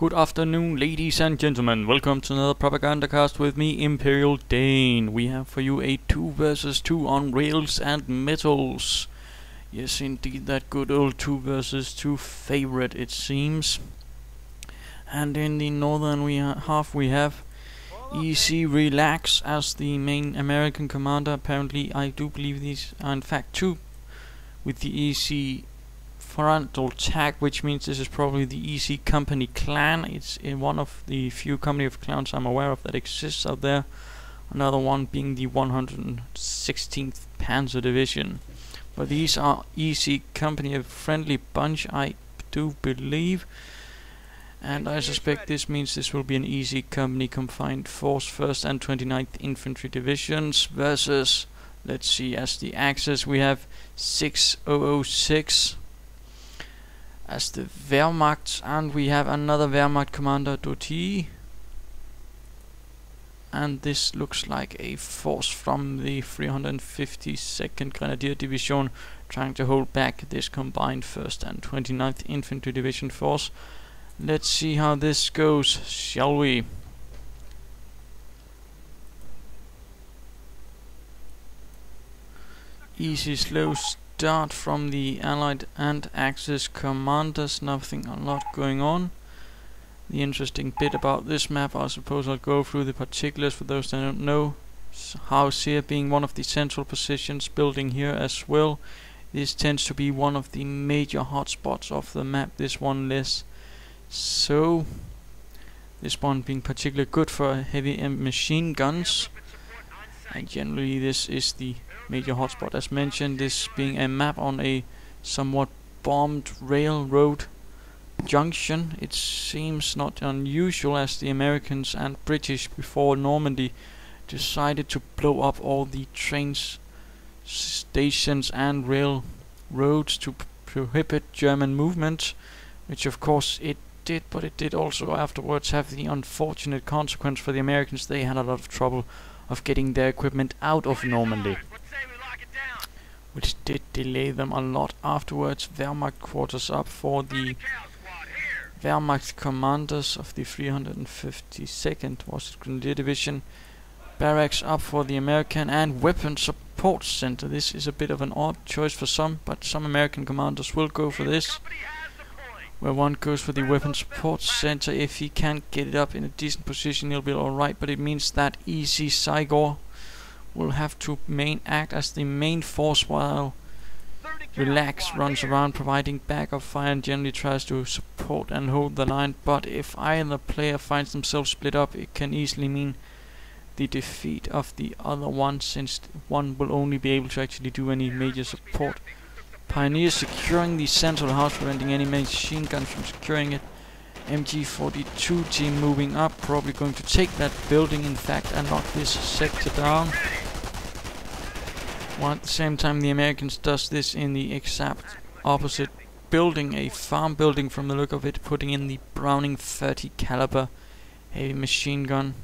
Good afternoon, ladies and gentlemen. Welcome to another Propagandacast with me, Imperial Dane. We have for you a 2 versus 2 on rails and metals. Yes, indeed, that good old 2 versus 2 favorite, it seems. And in the northern half we have ECRelax as the main American commander. Apparently, I do believe these are in fact 2 with the EC frontal tag, which means this is probably the EC company clan. It's in one of the few company of clans I'm aware of that exists out there. Another one being the 116th Panzer Division. But these are EC company, a friendly bunch, I do believe. And I suspect this means this will be an EC company confined force 1st and 29th Infantry Divisions versus, let's see, as the axis we have 6006 as the wehrmacht, and we have another wehrmacht commander, doteee. And this looks like a force from the 352nd Grenadier Division trying to hold back this combined 1st and 29th Infantry Division force. Let's see how this goes, shall we? Easy slow start from the Allied and Axis commanders, nothing a lot going on. The interesting bit about this map, I suppose I'll go through the particulars for those that don't know. House here being one of the central positions, building here as well. This tends to be one of the major hotspots of the map, this one less so. This one being particularly good for heavy machine guns. And generally this is the major hotspot, as mentioned, this being a map on a somewhat bombed railroad junction. It seems not unusual, as the Americans and British before Normandy decided to blow up all the trains, stations and railroads to prohibit German movement, which of course it did, but it did also afterwards have the unfortunate consequence for the Americans. They had a lot of trouble of getting their equipment out of Normandy, which did delay them a lot afterwards. Wehrmacht quarters up for the Wehrmacht commanders of the 352nd Grenadier Division. Barracks up for the American, and weapon support center. This is a bit of an odd choice for some, but some American commanders will go for this, where one goes for the weapon support center. If he can't get it up in a decent position, he'll be alright, but it means that ECZygor will have to act as the main force, while Relax runs around providing backup fire and generally tries to support and hold the line. But if either player finds themselves split up, it can easily mean the defeat of the other one, since one will only be able to actually do any major support. Pioneers securing the central house, preventing any machine guns from securing it. MG42 team moving up, probably going to take that building, in fact, and knock this sector down. While at the same time the Americans does this in the exact opposite building, a farm building from the look of it, putting in the Browning 30 caliber heavy machine gun.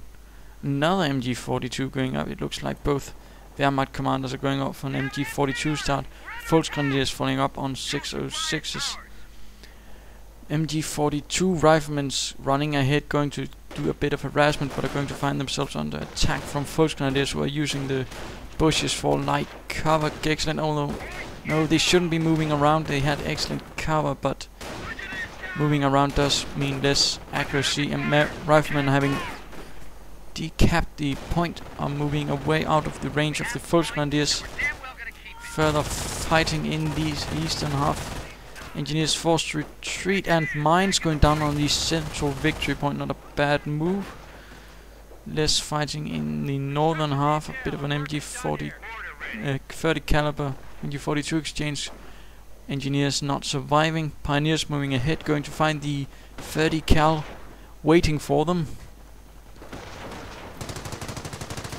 Another MG42 going up. It looks like both Wehrmacht commanders are going up for an MG42 start. Grenadiers following up on 606s. MG42 riflemen's running ahead, going to do a bit of harassment, but are going to find themselves under attack from Grenadiers, who are using the bushes for light cover. Excellent, although no, they shouldn't be moving around. They had excellent cover, but moving around does mean less accuracy, and riflemen having decapped the point are moving away out of the range of the Grenadiers. Further fighting in the eastern half. Engineers forced to retreat, and mines going down on the central victory point. Not a bad move. Less fighting in the northern half. A bit of an MG40 30 caliber MG42 exchange. Engineers not surviving. Pioneers moving ahead, going to find the 30 cal waiting for them,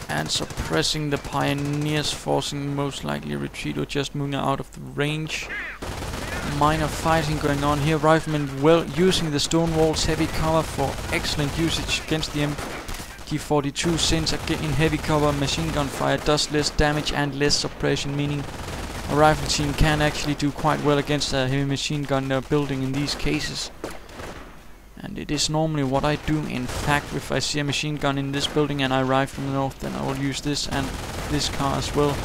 and suppressing the Pioneers, forcing most likely a retreat or just moving out of the range. Minor fighting going on here. Riflemen well using the stone walls, heavy cover for excellent usage against the MG42, since in heavy cover machine gun fire does less damage and less suppression, meaning a rifle team can actually do quite well against a heavy machine gun building in these cases. And it is normally what I do. In fact, if I see a machine gun in this building and I arrive from the north, then I will use this and this car as well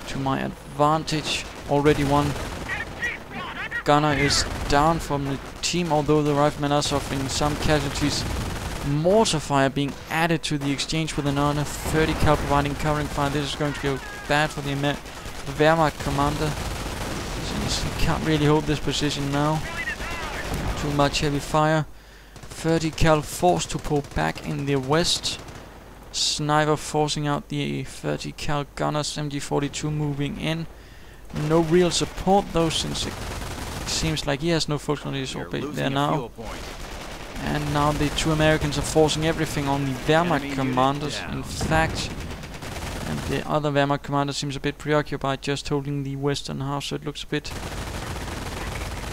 to my advantage. Already one gunner is down from the team, although the riflemen are suffering some casualties. Mortar fire being added to the exchange with another 30 cal providing covering fire. This is going to go bad for the Wehrmacht commander, since he can't really hold this position now. Too much heavy fire. 30 cal forced to pull back in the west. Sniper forcing out the 30 cal gunners. MG42 moving in. No real support though, since it seems like he has no Volksgrenadiers there now. And now the two Americans are forcing everything on the Wehrmacht commanders. In fact, and the other Wehrmacht commander seems a bit preoccupied just holding the western half, so it looks a bit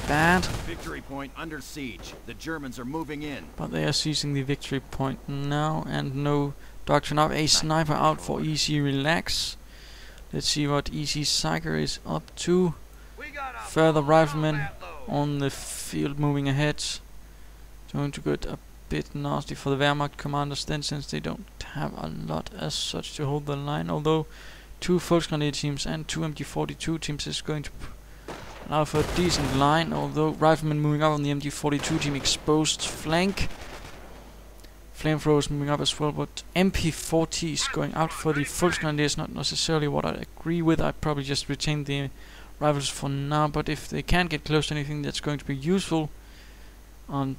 bad. Victory point under siege. The Germans are moving in. But they are seizing the victory point now, and no doctrine up. A sniper out for ECRelax. Let's see what ECZygor is up to. Further riflemen on the field moving ahead. Going to get a bit nasty for the Wehrmacht commanders then, since they don't have a lot as such to hold the line. Although 2 Volksgrenadier teams and 2 MG42 teams is going to allow for a decent line. Although riflemen moving up on the MG42 team, exposed flank. Flamethrowers moving up as well, but MP40 is going out for the Volksgrenadiers. Not necessarily what I agree with. I'd probably just retain the rifles for now, but if they can get close to anything, that's going to be useful. And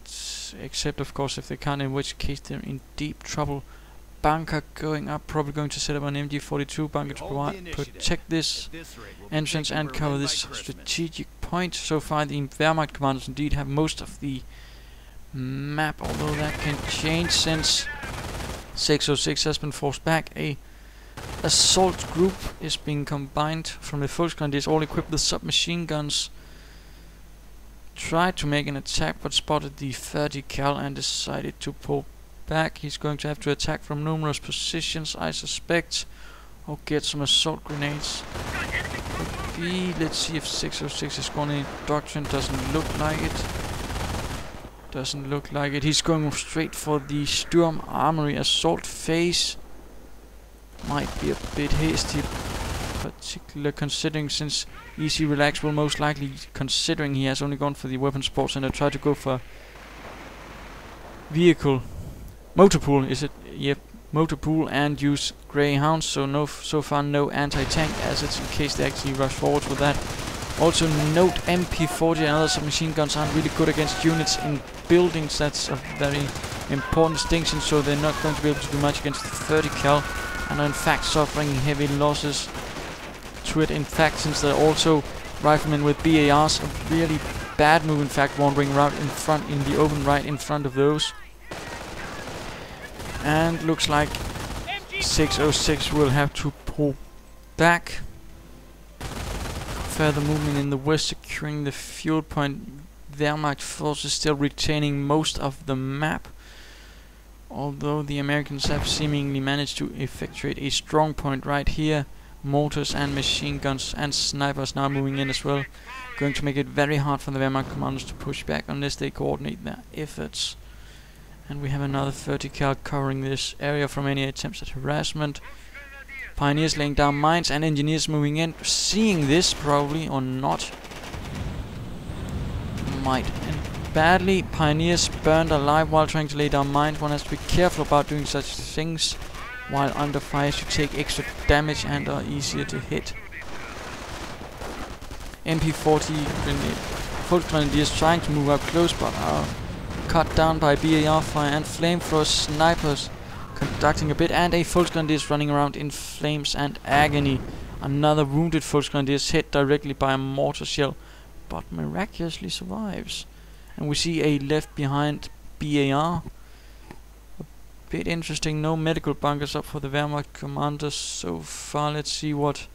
except of course if they can't, in which case they're in deep trouble. Bunker going up, probably going to set up an MG42 bunker to protect this entrance and cover this strategic point. So far the Wehrmacht commanders indeed have most of the map, although that can change since 606 has been forced back. A assault group is being combined from the Volksgrenadiers, all equipped with submachine guns. Tried to make an attack but spotted the 30 cal and decided to pull back. He's going to have to attack from numerous positions, I suspect, or get some assault grenades. Let's see if 606 is going in doctrine. Doesn't look like it. Doesn't look like it. He's going straight for the Sturm Armory assault phase. Might be a bit hasty, particularly considering since ECRelax will most likely, considering he has only gone for the weapon sports and try to go for vehicle motor pool. Is it? Yep, motor pool, and use Greyhounds. So so far no anti-tank assets in case they actually rush forward with that. Also note MP40 and other submachine guns aren't really good against units in buildings. That's a very important distinction. So they're not going to be able to do much against the 30 cal, and are in fact suffering heavy losses to it. In fact, since they're also riflemen with BARs, a really bad move in fact, wandering around in front in the open right in front of those. And looks like 606 will have to pull back. Further movement in the west, securing the fuel point. Wehrmacht forces still retaining most of the map, although the Americans have seemingly managed to effectuate a strong point right here. Mortars and machine guns and snipers now moving in as well, going to make it very hard for the Wehrmacht commanders to push back unless they coordinate their efforts. And we have another 30 cal covering this area from any attempts at harassment. Pioneers laying down mines and engineers moving in, seeing this probably or not. Might end badly. Pioneers burned alive while trying to lay down mines. One has to be careful about doing such things while under fire. You take extra damage and are easier to hit. MP40 Volksgrenadiers trying to move up close but are cut down by BAR fire and flamethrower snipers conducting a bit, and a Volksgrenadiers running around in flames and agony. Another wounded Volksgrenadiers hit directly by a mortar shell but miraculously survives. And we see a left behind BAR. A bit interesting, no medical bunkers up for the Wehrmacht commanders so far. Let's see what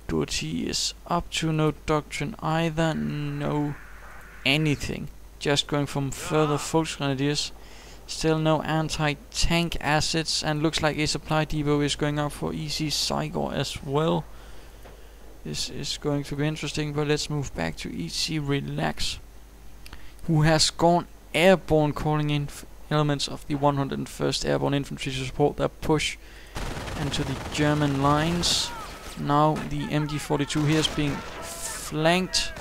doteee is up to. No doctrine either, no anything. Just going from further Volksgrenadiers. Still no anti-tank assets, and looks like a supply depot is going up for ECZygor as well. This is going to be interesting, but let's move back to ECRelax, who has gone Airborne calling in elements of the 101st Airborne Infantry to support their push into the German lines. Now the MG42 here is being flanked.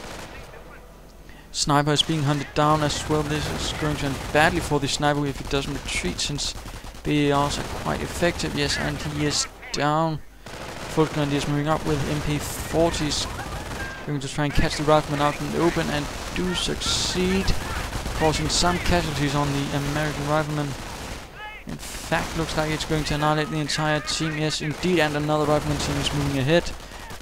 Sniper is being hunted down as well. This is going to end badly for the sniper if he doesn't retreat, since BARs are quite effective. Yes, and he is down. Full Grenadier is moving up with MP40s, going to try and catch the rifleman out in the open, and do succeed, causing some casualties on the American rifleman. In fact, looks like it's going to annihilate the entire team. Yes, indeed, and another rifleman team is moving ahead,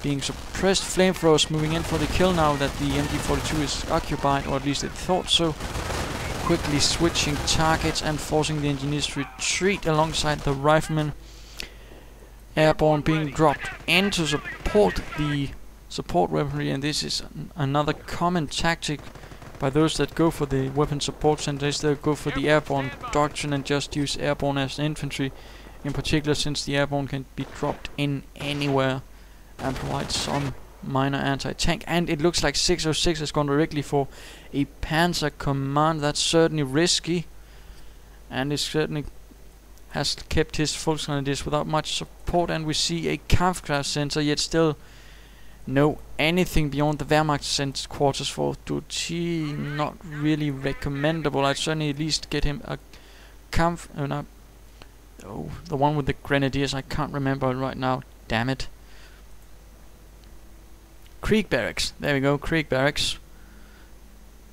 being suppressed. Flamethrowers moving in for the kill now that the MG42 is occupied, or at least it thought so. Quickly switching targets and forcing the engineers to retreat alongside the riflemen. Airborne being dropped in to support the support weaponry, and this is another common tactic by those that go for the weapon support centers. They'll go for the airborne doctrine and just use airborne as infantry, in particular since the airborne can be dropped in anywhere and provide some minor anti-tank. And it looks like 606 has gone directly for a Panzer command. That's certainly risky, and it certainly has kept his Volksgrenadiers without much support. And we see a Kampfkraft sensor, yet still no anything beyond the wehrmacht quarters for doteee. Not really recommendable. I'd certainly at least get him a the one with the Grenadiers. I can't remember it right now, damn it. Krieg Barracks, there we go, Krieg Barracks.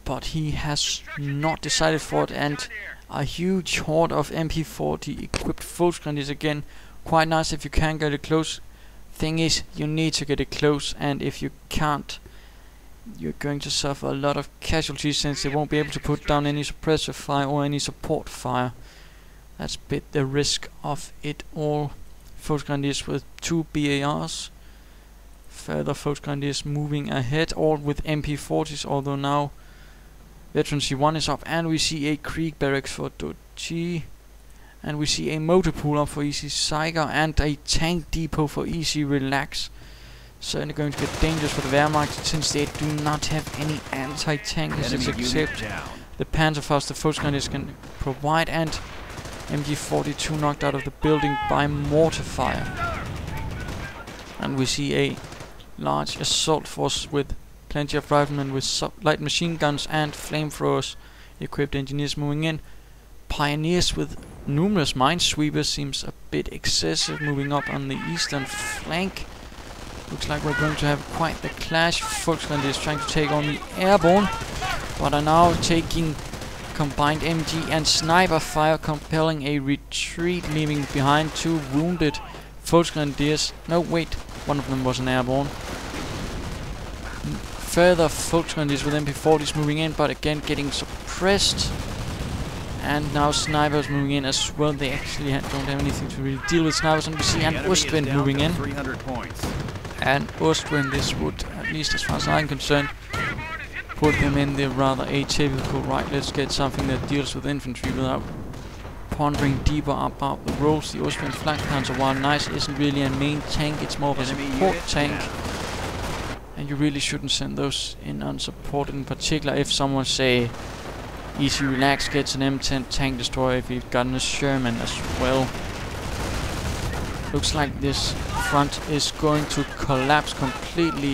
But he has not decided for it, and a huge horde of MP40 equipped Volksgrenadiers again. Quite nice if you can get it close. Thing is, you need to get it close, and if you can't, you're going to suffer a lot of casualties, since they won't be able to put down any suppressive fire or any support fire. That's a bit the risk of it all. Volksgrenadiers with 2 BARs. Further Volksgrenadiers moving ahead, all with MP40s, although now Veteran C1 is up, and we see a Krieg Barracks for doteee, and we see a motor pool up for ECZygor, and a tank depot for ECRelax. Certainly going to get dangerous for the wehrmacht, since they do not have any anti-tank except the Panzerfaust the Volksgrenadiers can provide, and MG42 knocked out of the building by mortar fire. And we see a large assault force with plenty of riflemen with light machine guns and flamethrowers, equipped engineers moving in. Pioneers with numerous minesweepers seems a bit excessive, moving up on the eastern flank. Looks like we're going to have quite the clash. Volksgrenadiers trying to take on the airborne, but are now taking combined MG and sniper fire, compelling a retreat, leaving behind 2 wounded Volksgrenadiers. No, wait, one of them was an airborne. Further Volksgrenadiers with MP40s moving in, but again getting suppressed. And now snipers moving in as well. They actually don't have anything to really deal with snipers. And we see an Ostwind moving in. And Ostwind, this would, at least as far as I'm concerned, put them in the rather atypical, right, let's get something that deals with infantry without pondering deeper about the roles. The Ostwind Flak Panzer, while nice, isn't really a main tank, it's more of a support tank. And you really shouldn't send those in unsupported, in particular if someone, say, ECRelax gets an M10 tank destroyer, if you've gotten a Sherman as well. Looks like this front is going to collapse completely.